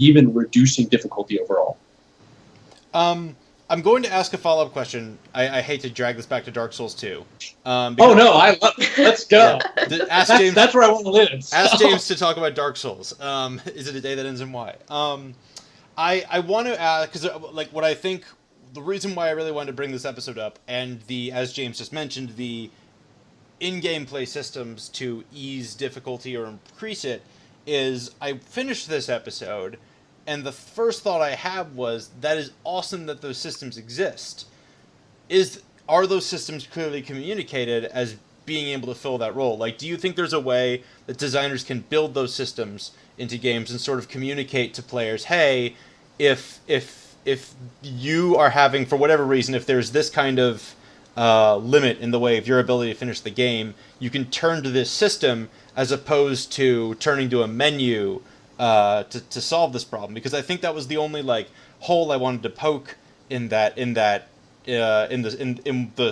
even reducing difficulty overall. I'm going to ask a follow-up question. I hate to drag this back to Dark Souls 2. Oh no, let's go. Yeah, That's where I want to live. So. Ask James to talk about Dark Souls. Is it a day that ends in Y? I want to ask, because like what I think, the reason why I really wanted to bring this episode up, and as James just mentioned, the in-game play systems to ease difficulty or increase it, is I finished this episode, and the first thought I had was, that is awesome that those systems exist. Are those systems clearly communicated as being able to fill that role? Like, do you think there's a way that designers can build those systems into games and sort of communicate to players, hey, if you are having, for whatever reason, if there's this kind of limit in the way of your ability to finish the game, you can turn to this system as opposed to turning to a menu to solve this problem? Because I think that was the only hole I wanted to poke in the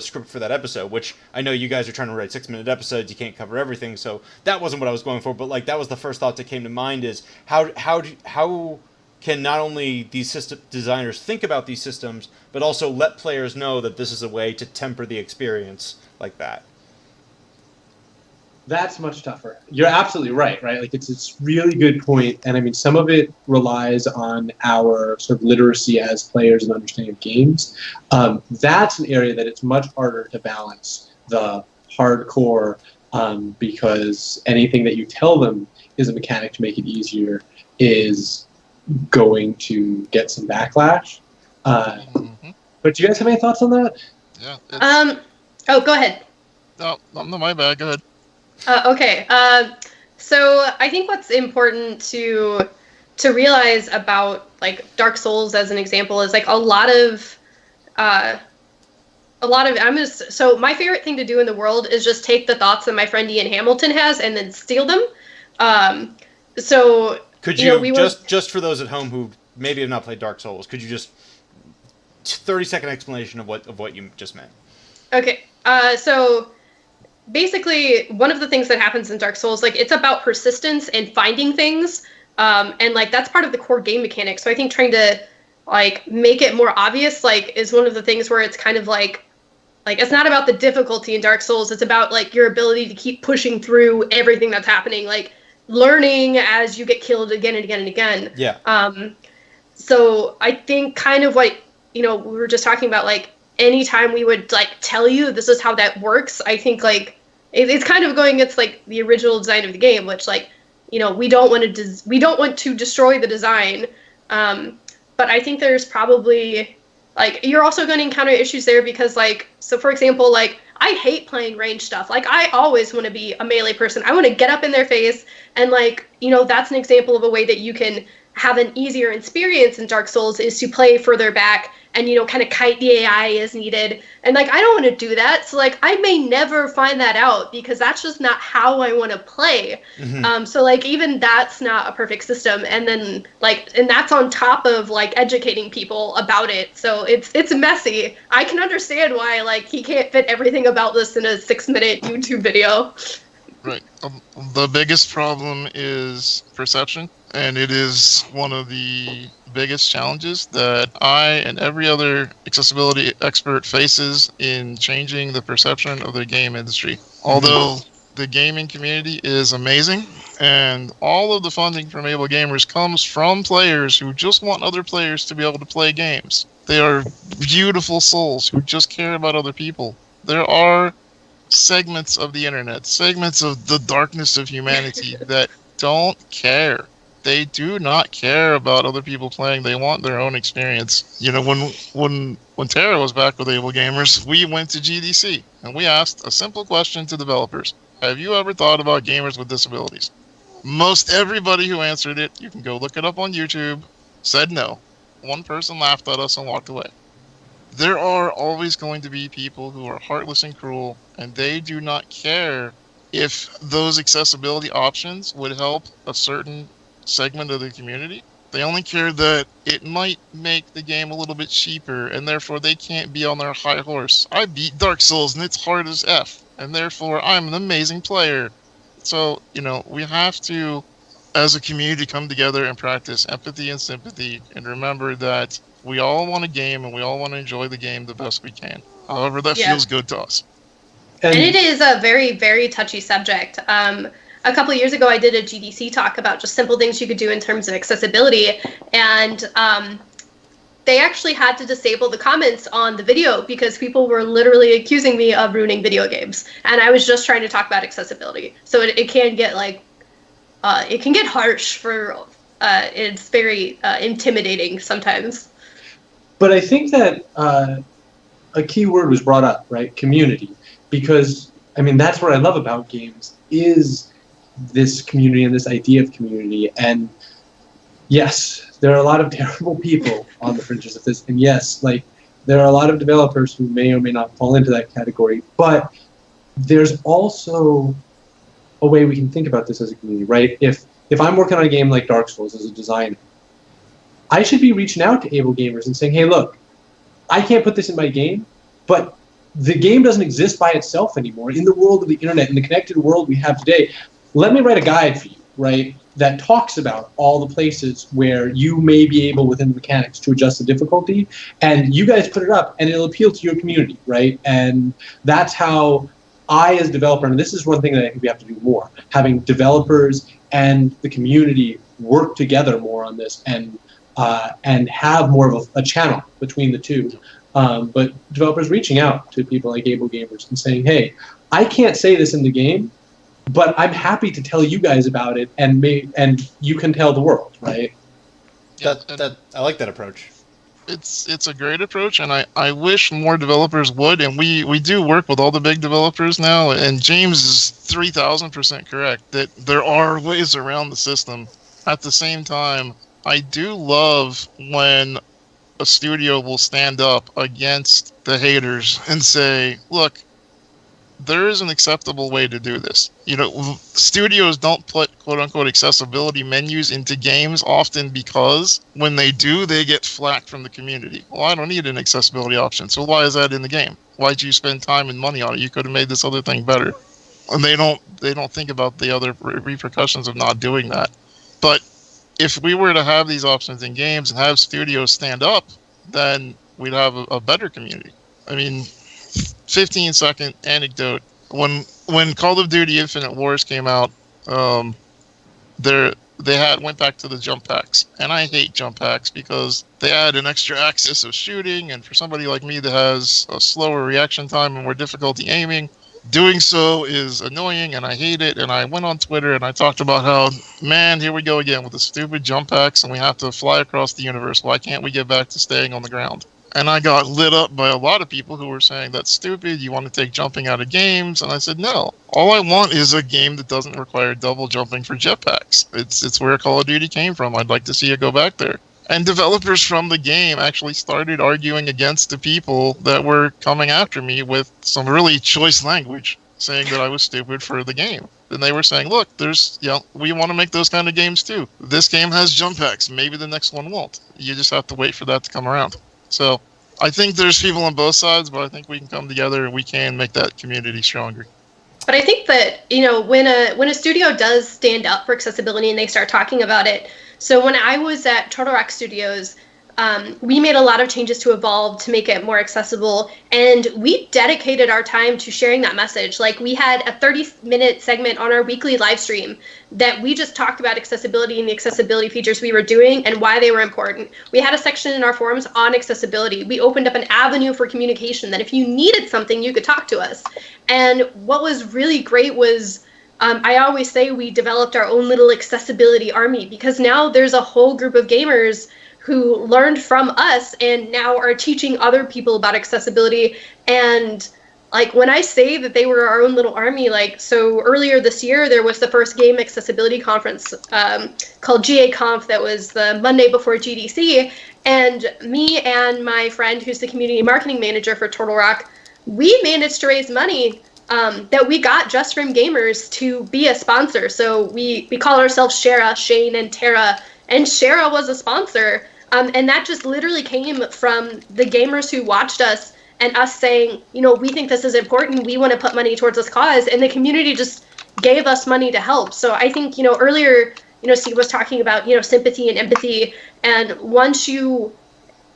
script for that episode, which I know you guys are trying to write 6-minute episodes. You can't cover everything, so that wasn't what I was going for. But that was the first thought that came to mind: is how can not only these system designers think about these systems, but also let players know that this is a way to temper the experience like that. That's much tougher. You're absolutely right? Like it's really good point. And I mean, some of it relies on our sort of literacy as players and understanding of games. That's an area that it's much harder to balance the hardcore, because anything that you tell them is a mechanic to make it easier is going to get some backlash. But do you guys have any thoughts on that? Yeah. Oh, go ahead. No, my bad. Go ahead. Okay. So I think what's important to realize about Dark Souls as an example is so my favorite thing to do in the world is just take the thoughts that my friend Ian Hamilton has and then steal them. So could you just for those at home who maybe have not played Dark Souls, could you just 30-second explanation of what you just meant? Okay. So basically, one of the things that happens in Dark Souls, it's about persistence and finding things, and that's part of the core game mechanics. So I think trying to make it more obvious is one of the things where it's kind of it's not about the difficulty in Dark Souls. It's about your ability to keep pushing through everything that's happening, learning as you get killed again and again and again. Yeah. So I think kind of we were just talking about anytime we would tell you this is how that works, I think it's kind of going against the original design of the game, which we don't want to destroy the design, but I think there's probably you're also going to encounter issues there because so for example I hate playing range stuff. I always want to be a melee person. I want to get up in their face, and that's an example of a way that you can have an easier experience in Dark Souls is to play further back and kind of kite the AI as needed. And I don't want to do that. So I may never find that out because that's just not how I want to play. Mm-hmm. So even that's not a perfect system. And then and that's on top of educating people about it. So it's messy. I can understand why he can't fit everything about this in a 6-minute YouTube video. Right. The biggest problem is perception, and it is one of the biggest challenges that I and every other accessibility expert faces in changing the perception of the game industry. Although the gaming community is amazing, and all of the funding from Able Gamers comes from players who just want other players to be able to play games. They are beautiful souls who just care about other people. There are segments of the internet, segments of the darkness of humanity that don't care. They do not care about other people playing. They want their own experience. When Tara was back with Able Gamers, we went to GDC and we asked a simple question to developers: have you ever thought about gamers with disabilities? Most everybody who answered it, you can go look it up on YouTube, said no. One person laughed at us and walked away. There are always going to be people who are heartless and cruel, and they do not care if those accessibility options would help a certain segment of the community. They only care that it might make the game a little bit cheaper, and therefore they can't be on their high horse. I beat Dark Souls and it's hard as F, and therefore I'm an amazing player. So, we have to as a community, come together and practice empathy and sympathy, and remember that we all want a game and we all want to enjoy the game the best we can. However, that Yeah. feels good to us. And it is a very, very touchy subject. A couple of years ago, I did a GDC talk about just simple things you could do in terms of accessibility, and they actually had to disable the comments on the video because people were literally accusing me of ruining video games, and I was just trying to talk about accessibility. So it can get like it can get harsh for it's very intimidating sometimes. But I think that a key word was brought up, right? Community. Because, I mean, that's what I love about games is this community and this idea of community. And yes, there are a lot of terrible people on the fringes of this. And yes, like, there are a lot of developers who may or may not fall into that category. But there's also a way we can think about this as a community, right? If I'm working on a game like Dark Souls as a designer, I should be reaching out to able gamers and saying, hey, look, I can't put this in my game, but the game doesn't exist by itself anymore. In the world of the internet, in the connected world we have today, let me write a guide for you, right, that talks about all the places where you may be able, within the mechanics, to adjust the difficulty, and you guys put it up, and it'll appeal to your community, right? And that's how I, as a developer, and this is one thing that I think we have to do more, having developers and the community work together more on this and have more of a channel between the two. But developers reaching out to people like Able Gamers and saying, hey, I can't say this in the game, but I'm happy to tell you guys about it, and you can tell the world, right? That I like that approach. It's a great approach, and I wish more developers would, and we do work with all the big developers now, and James is 3,000% correct that there are ways around the system. At the same time, I do love when a studio will stand up against the haters and say, look, there is an acceptable way to do this. You know, studios don't put quote-unquote accessibility menus into games often because when they do, they get flack from the community. Well, I don't need an accessibility option, so why is that in the game? Why'd you spend time and money on it? You could have made this other thing better. And they don't think about the other repercussions of not doing that. But if we were to have these options in games and have studios stand up, then we'd have a better community. I mean, 15-second anecdote. When Call of Duty Infinite Wars came out, they went back to the jump packs. And I hate jump packs because they add an extra axis of shooting, and for somebody like me that has a slower reaction time and more difficulty aiming, doing so is annoying, and I hate it. And I went on Twitter and I talked about how, man, here we go again with the stupid jump packs, and we have to fly across the universe. Why can't we get back to staying on the ground? And I got lit up by a lot of people who were saying, that's stupid, you want to take jumping out of games. And I said, no, all I want is a game that doesn't require double jumping for jetpacks. It's where Call of Duty came from. I'd like to see it go back there. And developers from the game actually started arguing against the people that were coming after me with some really choice language, saying that I was stupid for the game. And they were saying, look, we want to make those kind of games too. This game has jump packs. Maybe the next one won't. You just have to wait for that to come around. So I think there's people on both sides, but I think we can come together and we can make that community stronger. But I think that, you know, when a studio does stand up for accessibility and they start talking about it. So when I was at Turtle Rock Studios, we made a lot of changes to Evolve to make it more accessible, and we dedicated our time to sharing that message. Like, we had a 30-minute segment on our weekly live stream that we just talked about accessibility and the accessibility features we were doing and why they were important. We had a section in our forums on accessibility. We opened up an avenue for communication that if you needed something, you could talk to us. And what was really great was, I always say we developed our own little accessibility army, because now there's a whole group of gamers who learned from us and now are teaching other people about accessibility. And like, when I say that they were our own little army, like, so earlier this year, there was the first game accessibility conference called GA Conf that was the Monday before GDC. And me and my friend, who's the community marketing manager for Turtle Rock, we managed to raise money that we got just from gamers to be a sponsor. So we call ourselves Shara, Shane, and Tara, and Shara was a sponsor. And that just literally came from the gamers who watched us and us saying, you know, we think this is important. We want to put money towards this cause. And the community just gave us money to help. So I think, you know, earlier Steve was talking about, sympathy and empathy. And once you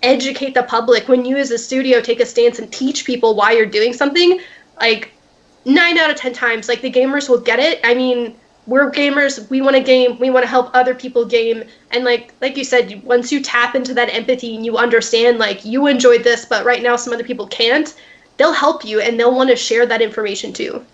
educate the public, when you as a studio take a stance and teach people why you're doing something, like 9 out of 10 times, like the gamers will get it. I mean, we're gamers, we want to game, we want to help other people game. And like you said, once you tap into that empathy and you understand, like, you enjoyed this, but right now some other people can't, they'll help you and they'll want to share that information too.